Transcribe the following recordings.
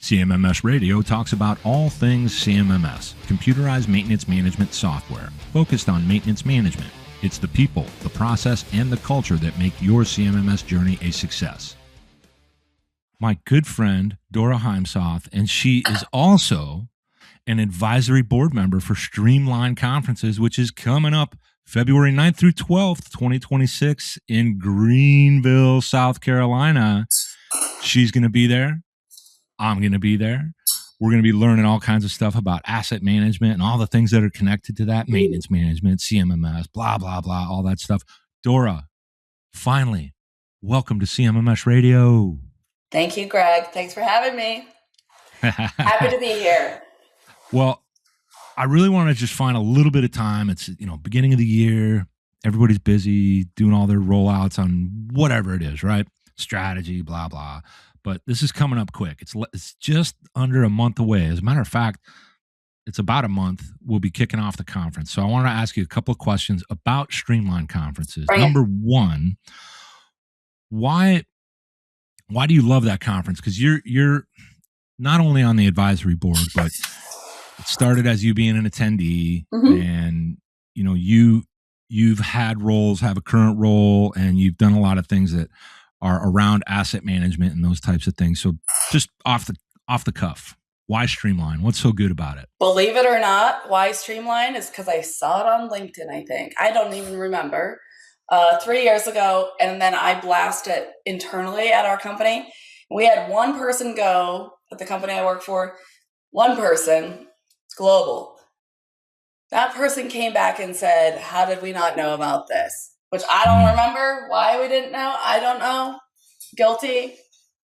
CMMS Radio talks about all things CMMS, computerized maintenance management software, focused on maintenance management. It's the people, the process, and the culture that make your CMMS journey a success. My good friend, Dora Heimsoth, and she is also an advisory board member for StrEAMline Conferences, which is coming up February 9th through 12th, 2026 in Greenville, South Carolina. She's going to be there. I'm going to be there. We're going to be learning all kinds of stuff about asset management and all the things that are connected to that, maintenance management, CMMS, blah, blah, blah, all that stuff. Dora, finally, welcome to CMMS Radio. Thank you, Greg. Thanks for having me. Happy to be here. Well, I really want to just find a little bit of time. It's, beginning of the year. Everybody's busy doing all their rollouts on whatever it is, right? Strategy, blah, blah. But this is coming up quick. It's just under a month away. As a matter of fact, it's about a month. We'll be kicking off the conference. So I want to ask you a couple of questions about StrEAMline Conferences. Right. Number one, why do you love that conference? Because you're not only on the advisory board, but it started as you being an attendee, and you've had roles, have a current role, and you've done a lot of things that are around asset management and those types of things. So just off the cuff, why StrEAMline? What's so good about it? Believe it or not, why StrEAMline is because I saw it on LinkedIn, I think. I don't even remember. 3 years ago, and then I blasted it internally at our company. We had one person go at the company I work for, one person, it's global. That person came back and said, how did we not know about this? Which I don't remember why we didn't know. I don't know. Guilty.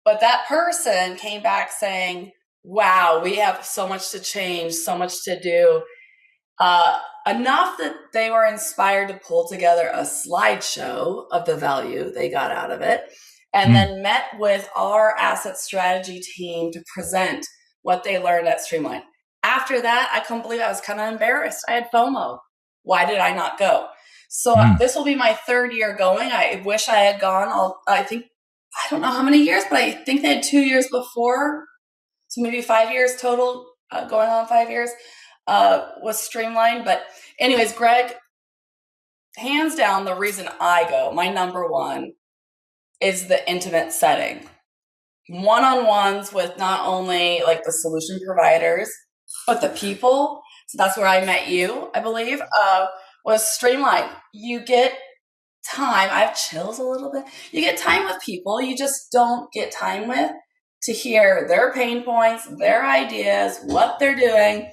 But that person came back saying, wow, we have so much to change, so much to do. Enough that they were inspired to pull together a slideshow of the value they got out of it, and then met with our asset strategy team to present what they learned at StrEAMline. After that, I couldn't believe I was kind of embarrassed. I had FOMO. Why did I not go? So this will be my third year going. I wish I had gone. I don't know how many years, but I think they had 2 years before. So maybe 5 years total, going on 5 years, was StrEAMline. But anyways, Greg, hands down, the reason I go, my number one, is the intimate setting. One-on-ones with not only like the solution providers, but the people. So that's where I met you, I believe, was StrEAMline. You get time. I have chills a little bit. You get time with people you just don't get time with to hear their pain points, their ideas, what they're doing.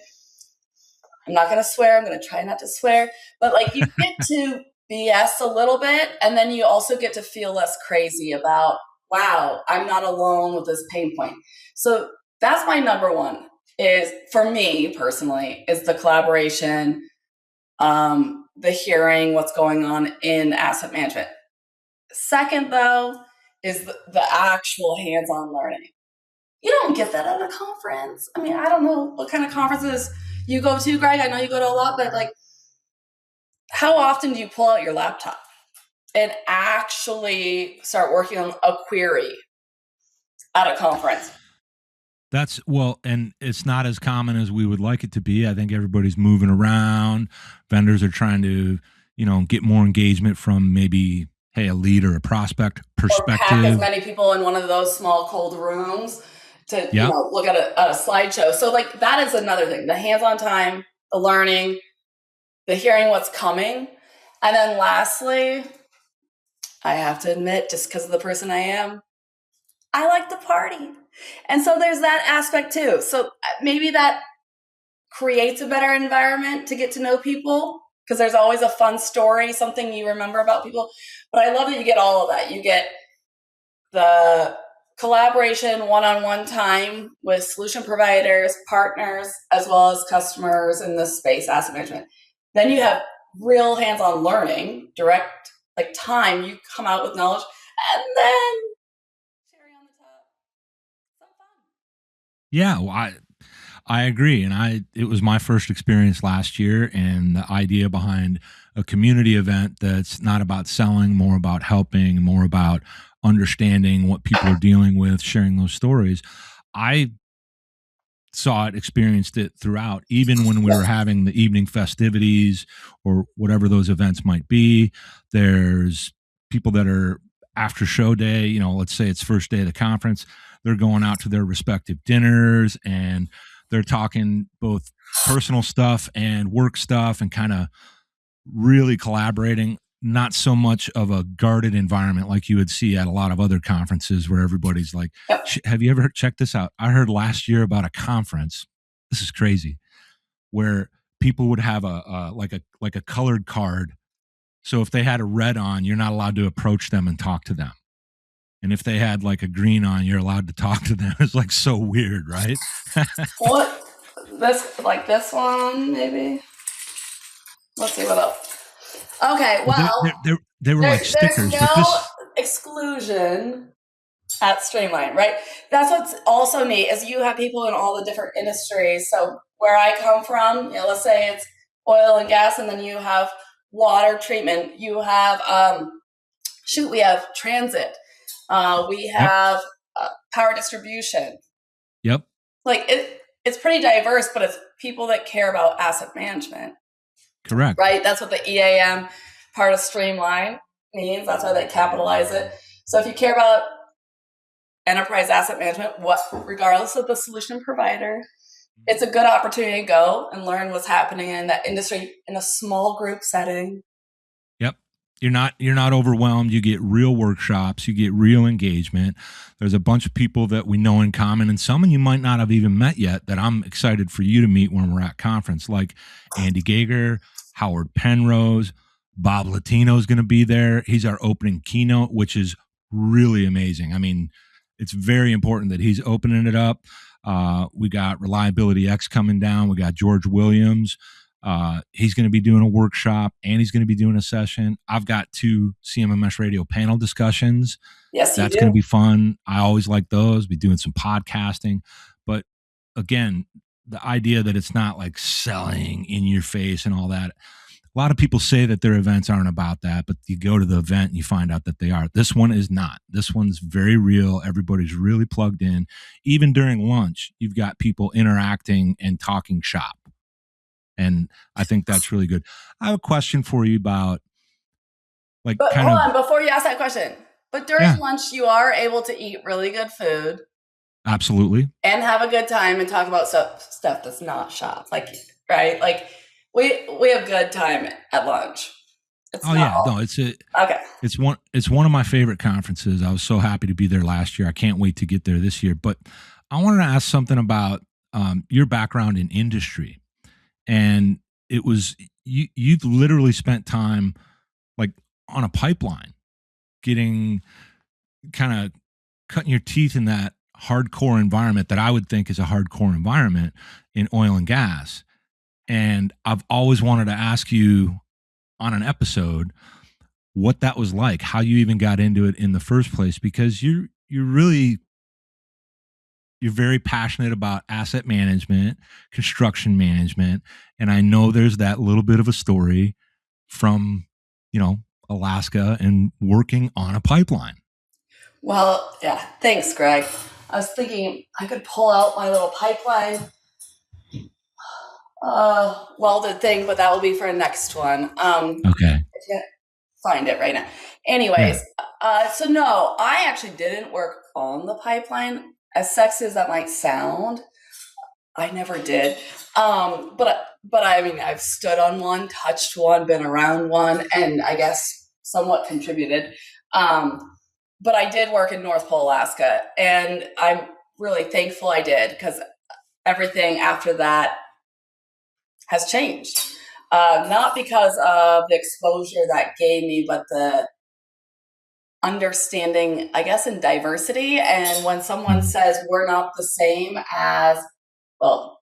I'm not going to swear. I'm going to try not to swear. But like you get to BS a little bit, and then you also get to feel less crazy about, wow, I'm not alone with this pain point. So that's my number one, is for me personally, is the collaboration, the hearing what's going on in asset management. Second, though, is the actual hands-on learning. You don't get that at a conference. I mean, I don't know what kind of conferences you go to, Greg. I know you go to a lot, but like, how often do you pull out your laptop and actually start working on a query at a conference? And it's not as common as we would like it to be. I think everybody's moving around. Vendors are trying to, get more engagement from maybe, a lead or a prospect perspective. Or pack as many people in one of those small cold rooms to look at a slideshow. So like that is another thing, the hands-on time, the learning, the hearing what's coming. And then lastly, I have to admit, just because of the person I am, I like to party. And so there's that aspect too. So maybe that creates a better environment to get to know people, because there's always a fun story, something you remember about people. But I love that you get all of that. You get the collaboration, one-on-one time with solution providers, partners, as well as customers in this space, asset management. Then you have real hands-on learning, direct like time. You come out with knowledge, and then cherry on the top, some fun. Yeah, well, I agree, and it was my first experience last year, and the idea behind a community event that's not about selling, more about helping, more about understanding what people are dealing with, sharing those stories. I saw it, experienced it throughout, even when we were having the evening festivities or whatever those events might be. There's people that are after show day, you know, let's say it's first day of the conference, they're going out to their respective dinners and they're talking both personal stuff and work stuff and kind of really collaborating. Not so much of a guarded environment like you would see at a lot of other conferences where everybody's like, have you ever checked this out? I heard last year about a conference. This is crazy, where people would have like a colored card. So if they had a red on, you're not allowed to approach them and talk to them. And if they had like a green on, you're allowed to talk to them. It's like so weird, right? What? This one, maybe? Let's see what else. Okay, well, they were like stickers. There's no exclusion at StrEAMline, right? That's what's also neat is you have people in all the different industries. So where I come from, you know, let's say it's oil and gas, and then you have water treatment. You have we have transit. We have power distribution. Yep. Like it's pretty diverse, but it's people that care about asset management. Correct. Right? That's what the EAM part of StrEAMline means. That's why they capitalize it. So if you care about enterprise asset management, regardless of the solution provider, it's a good opportunity to go and learn what's happening in that industry in a small group setting. Yep. You're not overwhelmed. You get real workshops. You get real engagement. There's a bunch of people that we know in common, and some you might not have even met yet that I'm excited for you to meet when we're at conference, like Andy Gager, Howard Penrose, Bob Latino is going to be there. He's our opening keynote, which is really amazing. I mean, it's very important that he's opening it up. We got Reliability X coming down. We got George Williams. He's going to be doing a workshop and he's going to be doing a session. I've got 2 CMMS radio panel discussions. Yes, that's going to be fun. I always like those. Be doing some podcasting, but again, the idea that it's not like selling in your face and all that. A lot of people say that their events aren't about that, but you go to the event and you find out that they are. This one is not. This one's very real. Everybody's really plugged in. Even during lunch, you've got people interacting and talking shop. And I think that's really good. I have a question for you about hold on, before you ask that question. But during lunch, you are able to eat really good food. Absolutely. And have a good time and talk about stuff that's not shop. Like, right? Like we have good time at lunch. It's one of my favorite conferences. I was so happy to be there last year. I can't wait to get there this year. But I wanted to ask something about your background in industry. And it was you've literally spent time like on a pipeline, getting kind of cutting your teeth in that hardcore environment that I would think is a hardcore environment in oil and gas. And I've always wanted to ask you on an episode what that was like, how you even got into it in the first place, because you're very passionate about asset management, construction management. And I know there's that little bit of a story from, Alaska and working on a pipeline. Well, yeah. Thanks, Greg. I was thinking I could pull out my little pipeline welded thing, but that will be for a next one. Okay. I can't find it right now. Anyways, so no, I actually didn't work on the pipeline. As sexy as that might sound, I never did. But I mean, I've stood on one, touched one, been around one, and I guess somewhat contributed. But I did work in North Pole, Alaska, and I'm really thankful I did, because everything after that has changed. Not because of the exposure that gave me, but the understanding, I guess, in diversity. And when someone says we're not the same as, well,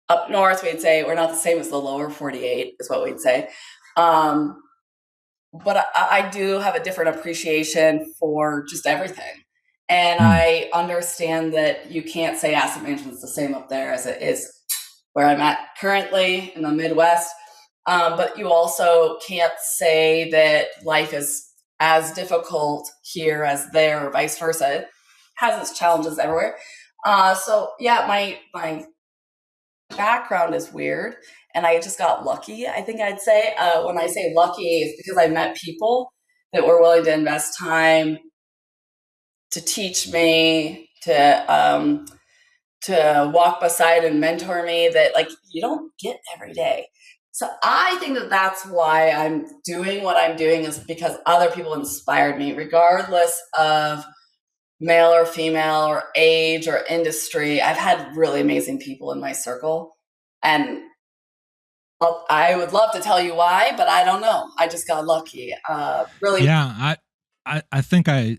up north, we'd say we're not the same as the lower 48 is what we'd say. But I do have a different appreciation for just everything. And I understand that you can't say asset management is the same up there as it is where I'm at currently in the Midwest. But you also can't say that life is as difficult here as there or vice versa. It has its challenges everywhere. So yeah, my background is weird, and I just got lucky. I think I'd say when I say lucky, it's because I met people that were willing to invest time to teach me, to walk beside and mentor me that like you don't get every day. So I think that that's why I'm doing what I'm doing, is because other people inspired me, regardless of male or female or age or industry. I've had really amazing people in my circle, and I would love to tell you why, but I don't know. I just got lucky. Really. Yeah, I think I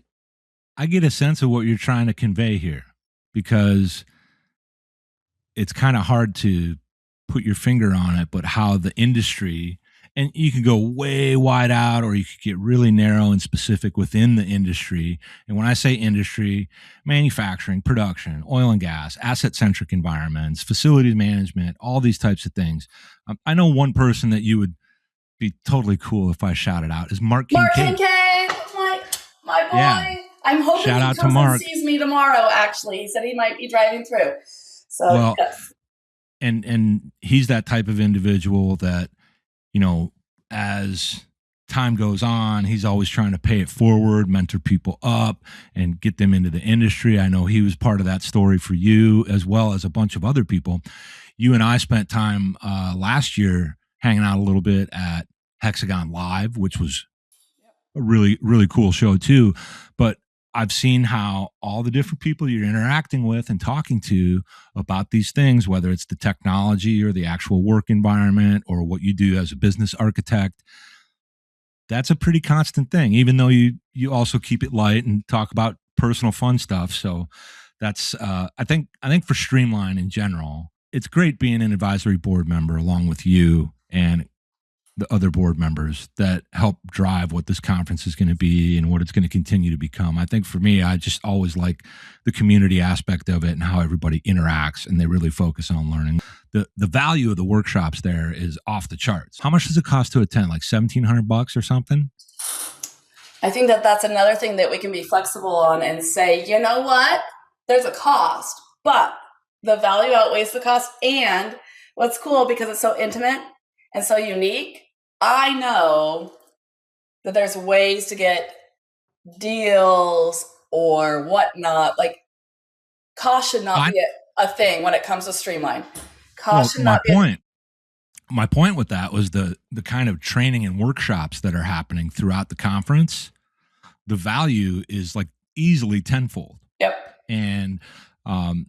get a sense of what you're trying to convey here, because it's kind of hard to put your finger on it, but how the industry, and you can go way wide out or you could get really narrow and specific within the industry. And when I say industry, manufacturing, production, oil and gas, asset-centric environments, facilities management, all these types of things. I know one person that you would be totally cool if I shouted out is Mark Kincaid. My boy. Yeah. I'm hoping Shout he out to comes Mark. and sees me tomorrow, actually. He said he might be driving through. So, well, yes. And he's that type of individual that, you know, as time goes on, he's always trying to pay it forward, mentor people up, and get them into the industry. I know he was part of that story for you, as well as a bunch of other people. You and I spent time last year hanging out a little bit at Hexagon Live, which was a really, really cool show too. But I've seen how all the different people you're interacting with and talking to about these things, whether it's the technology or the actual work environment or what you do as a business architect, that's a pretty constant thing, even though you also keep it light and talk about personal fun stuff. So that's, I think for StrEAMline in general, it's great being an advisory board member along with you and the other board members that help drive what this conference is going to be and what it's going to continue to become. I think for me, I just always like the community aspect of it and how everybody interacts and they really focus on learning. The value of the workshops there is off the charts. How much does it cost to attend? Like $1,700 or something? I think that that's another thing that we can be flexible on and say, you know what? There's a cost, but the value outweighs the cost. And what's cool, because it's so intimate and so unique, I know that there's ways to get deals or whatnot. Like, cost should not be a thing when it comes to StrEAMline. Cost should not be. My point with that was the kind of training and workshops that are happening throughout the conference. The value is like easily tenfold. Yep. And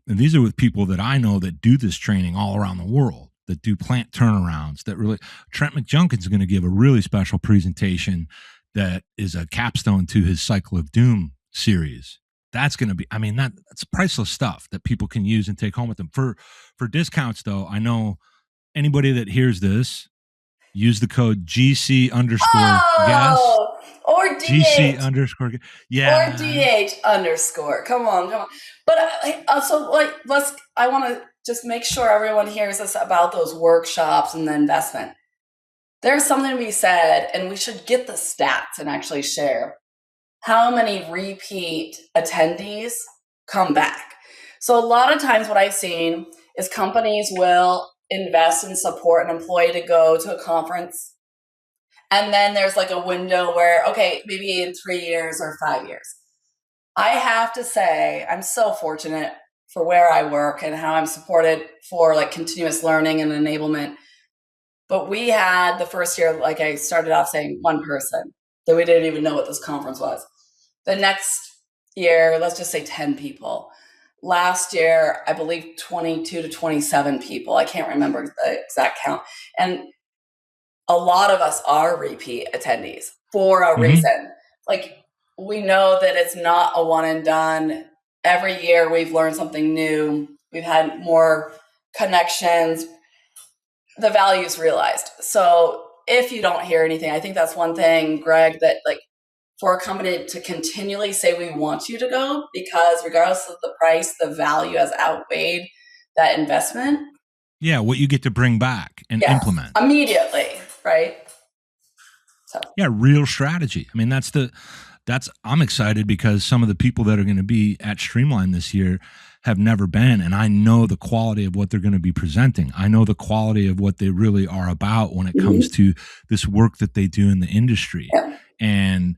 these are with people that I know that do this training all around the world, that do plant turnarounds, that really, Trent McJunkin's going to give a really special presentation that is a capstone to his Cycle of Doom series. That's going to be, I mean, that's priceless stuff that people can use and take home with them. For discounts though, I know anybody that hears this, use the code GC underscore guest. Or DH. GC underscore. Yeah. Or DH underscore. Come on. But so like, I want to just make sure everyone hears us about those workshops and the investment. There's something to be said, and we should get the stats and actually share how many repeat attendees come back. So a lot of times what I've seen is companies will invest and support an employee to go to a conference. And then there's like a window where, okay, maybe in 3 years or 5 years. I have to say, I'm so fortunate for where I work and how I'm supported for like continuous learning and enablement. But we had the first year, like I started off saying, one person that we didn't even know what this conference was. The next year, let's just say 10 people. Last year, I believe 22 to 27 people. I can't remember the exact count. And a lot of us are repeat attendees for a reason. Like, we know that it's not a one and done. Every year we've learned something new. We've had more connections. The value is realized. So if you don't hear anything, I think that's one thing, Greg, that like for a company to continually say we want you to go, because regardless of the price, the value has outweighed that investment. Yeah, what you get to bring back and implement immediately, right? So yeah, real strategy. I mean, I'm excited because some of the people that are going to be at StrEAMline this year have never been. And I know the quality of what they're going to be presenting. I know the quality of what they really are about when it comes to this work that they do in the industry. Yeah. And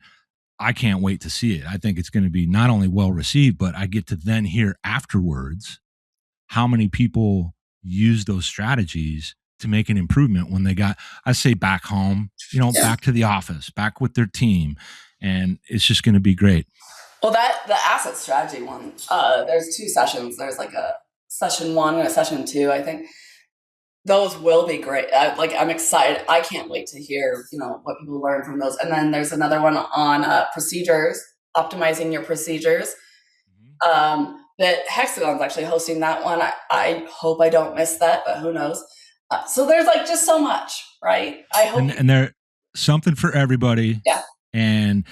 I can't wait to see it. I think it's going to be not only well received, but I get to then hear afterwards how many people use those strategies to make an improvement when they got, I say, back home, back to the office, back with their team. And it's just going to be great. Well, the asset strategy one, there's 2 sessions. There's like a session 1 and a session 2, I think. Those will be great. I'm excited. I can't wait to hear, what people learn from those. And then there's another one on procedures, optimizing your procedures. That Hexagon's actually hosting that one. I hope I don't miss that, but who knows? So there's just so much, right? I hope. And there's something for everybody. Yeah. And,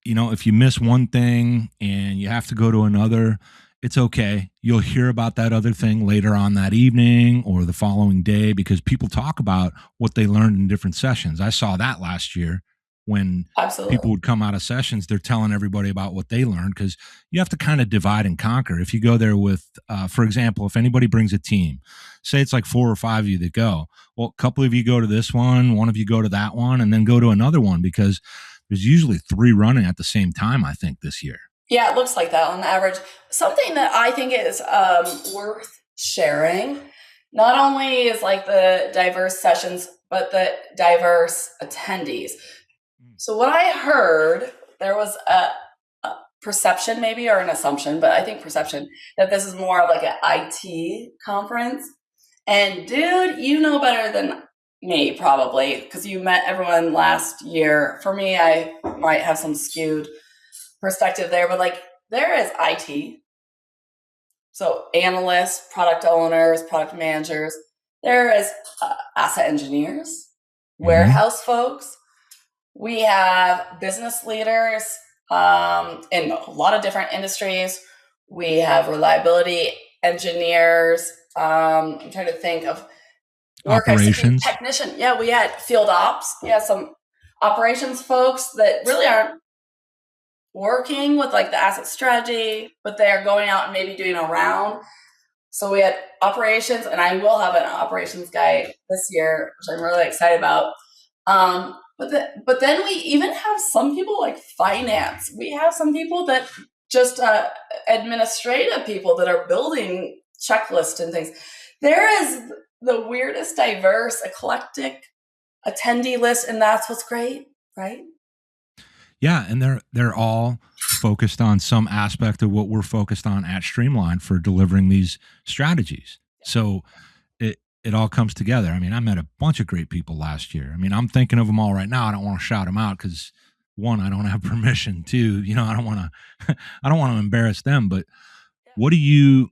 if you miss one thing and you have to go to another, it's okay. You'll hear about that other thing later on that evening or the following day, because people talk about what they learned in different sessions. I saw that last year when people would come out of sessions, they're telling everybody about what they learned, because you have to kind of divide and conquer. If you go there with, for example, if anybody brings a team, say it's like 4 or 5 of you that go, well, a couple of you go to this one of you go to that one, and then go to another one, because there's usually 3 running at the same time, I think, this year. Yeah, it looks like that on average. Something that I think is worth sharing, not only is the diverse sessions, but the diverse attendees. So what I heard, there was a perception maybe, or an assumption, but I think perception, that this is more of an IT conference. And dude, you know better than me probably, because you met everyone last year. For me, I might have some skewed perspective there, but there is IT. So analysts, product owners, product managers. There is asset engineers, warehouse folks. We have business leaders in a lot of different industries. We have reliability engineers. I'm trying to think of operations technician. Yeah, we had field ops. Yeah, some operations folks that really aren't working with the asset strategy, but they are going out and maybe doing a round. So we had operations, and I will have an operations guy this year, which I'm really excited about. But then we even have some people finance. We have some people that just administrative people that are building checklists and things. There is the weirdest, diverse, eclectic attendee list, and that's what's great, right? Yeah, and they're all focused on some aspect of what we're focused on at StrEAMline for delivering these strategies. So it all comes together. I mean, I met a bunch of great people last year. I mean, I'm thinking of them all right now. I don't want to shout them out because, one, I don't have permission. Two, I don't want to embarrass them. But what do you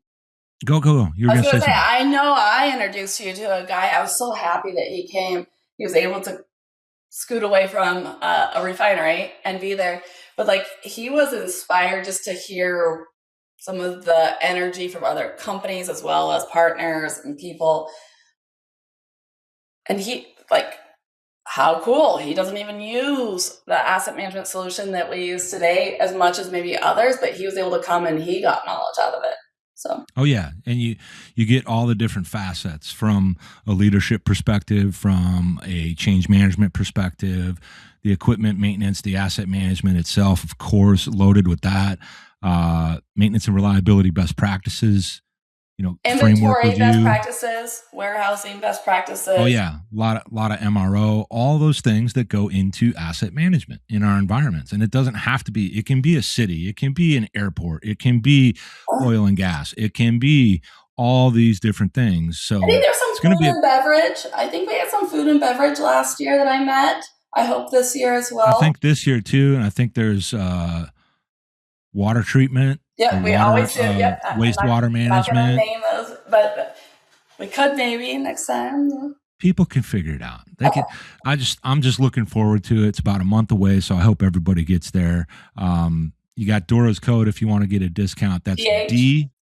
go? You were going to say something. I know I introduced you to a guy. I was so happy that he came. He was able to scoot away from a refinery and be there. But he was inspired just to hear some of the energy from other companies as well as partners and people. And he, how cool. He doesn't even use the asset management solution that we use today as much as maybe others, but he was able to come and he got knowledge out of it. So. Oh yeah, and you get all the different facets from a leadership perspective, from a change management perspective, the equipment maintenance, the asset management itself, of course, loaded with that, maintenance and reliability best practices, inventory best practices, warehousing best practices. Oh yeah, a lot of MRO, all those things that go into asset management in our environments. And it doesn't have to be. It can be a city. It can be an airport. It can be oil and gas. It can be all these different things. So I think there's some food and beverage. I think we had some food and beverage last year that I met. I hope this year as well. I think this year too, and I think there's water treatment. Yeah, we always do. Yep. Wastewater management. I'm not going to name those, but we could maybe next time. People can figure it out. They can. I'm just looking forward to it. It's about a month away, so I hope everybody gets there. You got Dora's code if you want to get a discount. That's DH_guest.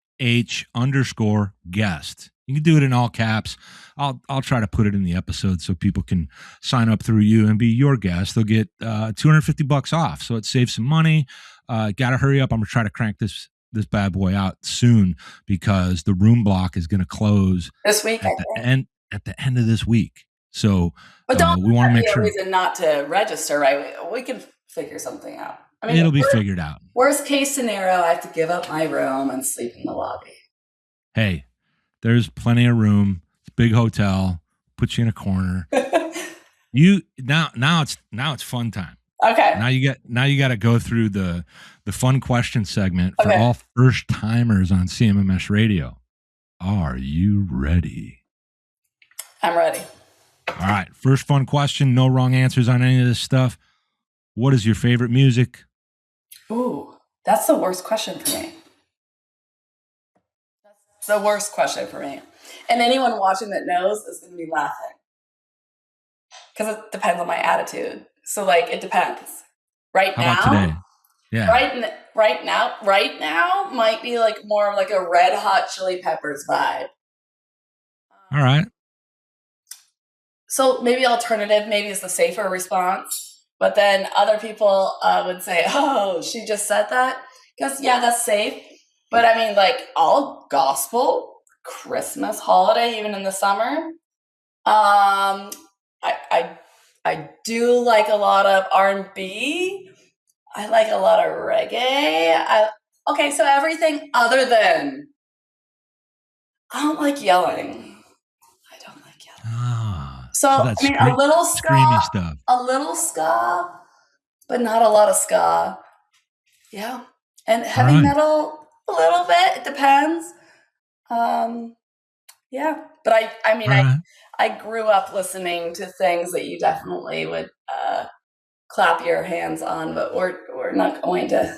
You can do it in all caps. I'll try to put it in the episode so people can sign up through you and be your guest. They'll get $250 off, so it saves some money. Got to hurry up. I'm gonna try to crank this this bad boy out soon because the room block is going to close this week at the end of this week. So but don't we want to make sure. Reason not to register, right? We can figure something out. I mean, it'll be figured out. Worst case scenario, I have to give up my room and sleep in the lobby. Hey, there's plenty of room. It's a big hotel. Put you in a corner. Now it's fun time. Okay. Now you got to go through the fun question segment for all first timers on CMMS Radio. Are you ready? I'm ready. All right. First fun question. No wrong answers on any of this stuff. What is your favorite music? Ooh, that's the worst question for me. That's the worst question for me. And anyone watching that knows is going to be laughing. Because it depends on my attitude. So, like, it depends. Right now, how about today? Yeah. Right now might be like more of like a Red Hot Chili Peppers vibe. All right. So maybe alternative, maybe is the safer response. But then other people would say, "Oh, she just said that," because that's safe. But I mean, like all gospel, Christmas holiday, even in the summer. I do like a lot of R&B. I like a lot of reggae. So everything other than I don't like yelling. So I mean, a little ska, screamy stuff. A little ska, but not a lot of ska. Yeah, and heavy metal a little bit. It depends. Yeah, but I mean, I grew up listening to things that you definitely would clap your hands on, but we're not going to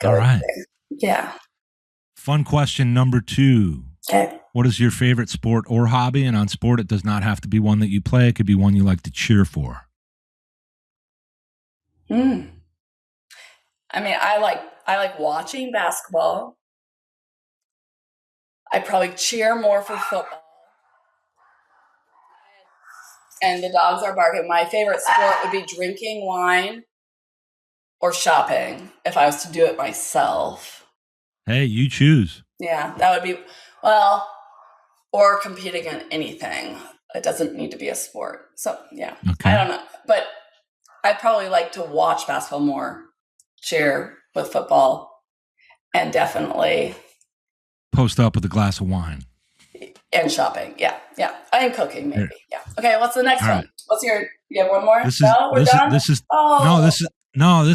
go all right there. Yeah. Fun question number 2. Okay. What is your favorite sport or hobby? And on sport, it does not have to be one that you play. It could be one you like to cheer for. I mean, I like watching basketball. I probably cheer more for football. And the dogs are barking. My favorite sport would be drinking wine or shopping if I was to do it myself. Hey, you choose. Yeah, that would be, or competing in anything. It doesn't need to be a sport. So, yeah. Okay. I don't know. But I probably like to watch basketball more, cheer with football, and definitely post up with a glass of wine. And shopping. Yeah. And cooking, maybe. Yeah. Okay, what's the next one? What's you have one more? This is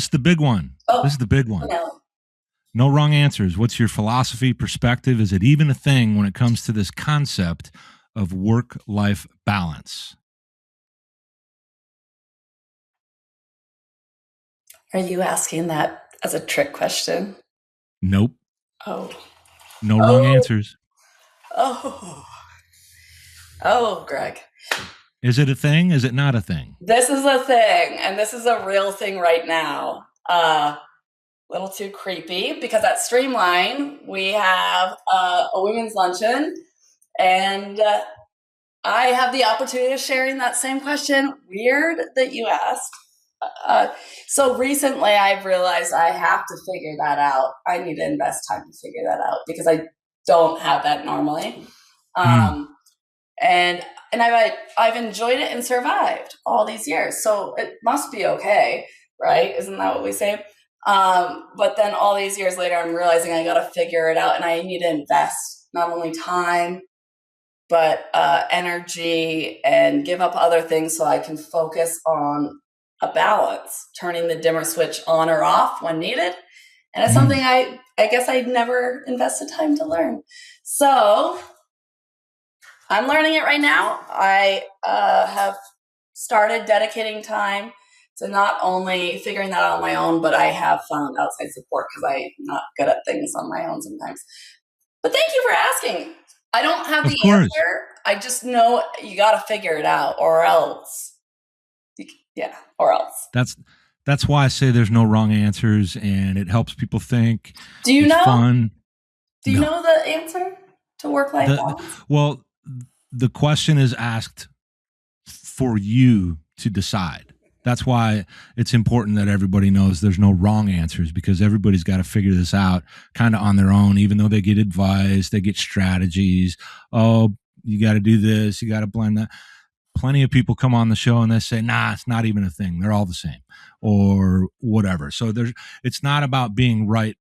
the big one. Oh, this is the big one. No. No wrong answers. What's your philosophy, perspective? Is it even a thing when it comes to this concept of work-life balance? Are you asking that as a trick question? Nope. Oh. No wrong answers. Oh, Greg. Is it a thing? Is it not a thing? This is a thing, and this is a real thing right now. Little too creepy, because at StrEAMline, we have a women's luncheon, and I have the opportunity of sharing that same question. Weird that you asked. So recently, I've realized I have to figure that out. I need to invest time to figure that out, because I don't have that normally. And I've enjoyed it and survived all these years. So it must be okay, right? Isn't that what we say? But then all these years later, I'm realizing I got to figure it out, and I need to invest not only time, but energy, and give up other things so I can focus on a balance, turning the dimmer switch on or off when needed. And it's something I guess I'd never invested time to learn. So I'm learning it right now. I have started dedicating time to not only figuring that out on my own, but I have found outside support, because I'm not good at things on my own sometimes. But thank you for asking. I don't have the answer. I just know you got to figure it out, or else. Yeah, or else. That's why I say there's no wrong answers, and it helps people think. Do you know? Fun. Do you know the answer to work-life balance? Well, the question is asked for you to decide. That's why it's important that everybody knows there's no wrong answers, because everybody's got to figure this out kind of on their own, even though they get advice, they get strategies. Oh, you got to do this, you got to blend that. Plenty of people come on the show and they say, nah, it's not even a thing. They're all the same or whatever. So it's not about being right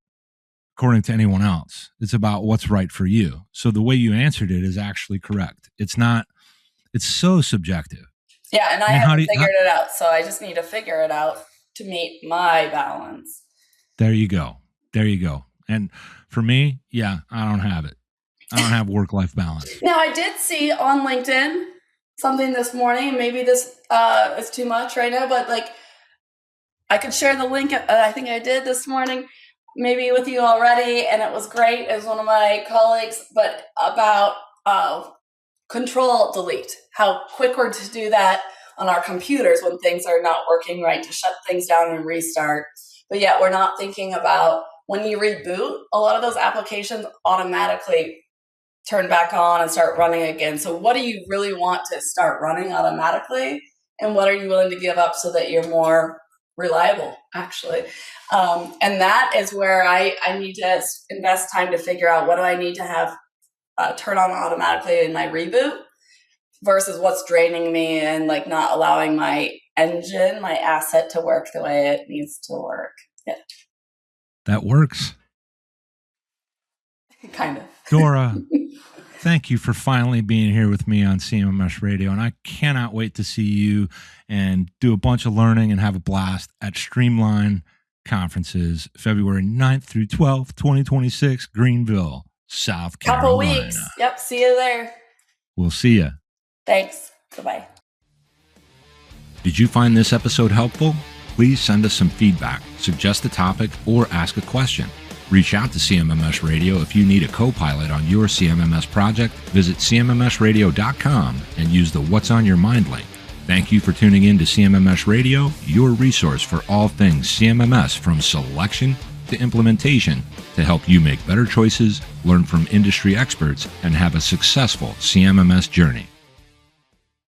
according to anyone else. It's about what's right for you. So the way you answered it is actually correct. It's so subjective. Yeah, and I haven't figured it out, so I just need to figure it out to meet my balance. There you go. And for me, yeah, I don't have it. I don't have work-life balance. Now, I did see on LinkedIn something this morning. Maybe this is too much right now, but like I could share the link. I think I did this morning, maybe with you already, and it was great. It was one of my colleagues, but about Control-Delete, how quick we're to do that on our computers when things are not working right, to shut things down and restart. But yet we're not thinking about when you reboot, a lot of those applications automatically turn back on and start running again. So what do you really want to start running automatically? And what are you willing to give up so that you're more reliable, actually? And that is where I need to invest time to figure out what do I need to have turn on automatically in my reboot versus what's draining me and like not allowing my engine, my asset to work the way it needs to work. Yeah. That works. Kind of. Dora, thank you for finally being here with me on CMMS Radio. And I cannot wait to see you and do a bunch of learning and have a blast at StrEAMline Conferences, February 9th through 12th, 2026, Greenville, South Carolina. Couple weeks. Yep. See you there. We'll see you. Thanks. Goodbye. Did you find this episode helpful? Please send us some feedback, suggest a topic, or ask a question. Reach out to CMMS Radio if you need a co-pilot on your CMMS project. Visit CMMSradio.com and use the What's on Your Mind link. Thank you for tuning in to CMMS Radio, your resource for all things CMMS, from selection to implementation, to help you make better choices, learn from industry experts, and have a successful CMMS journey.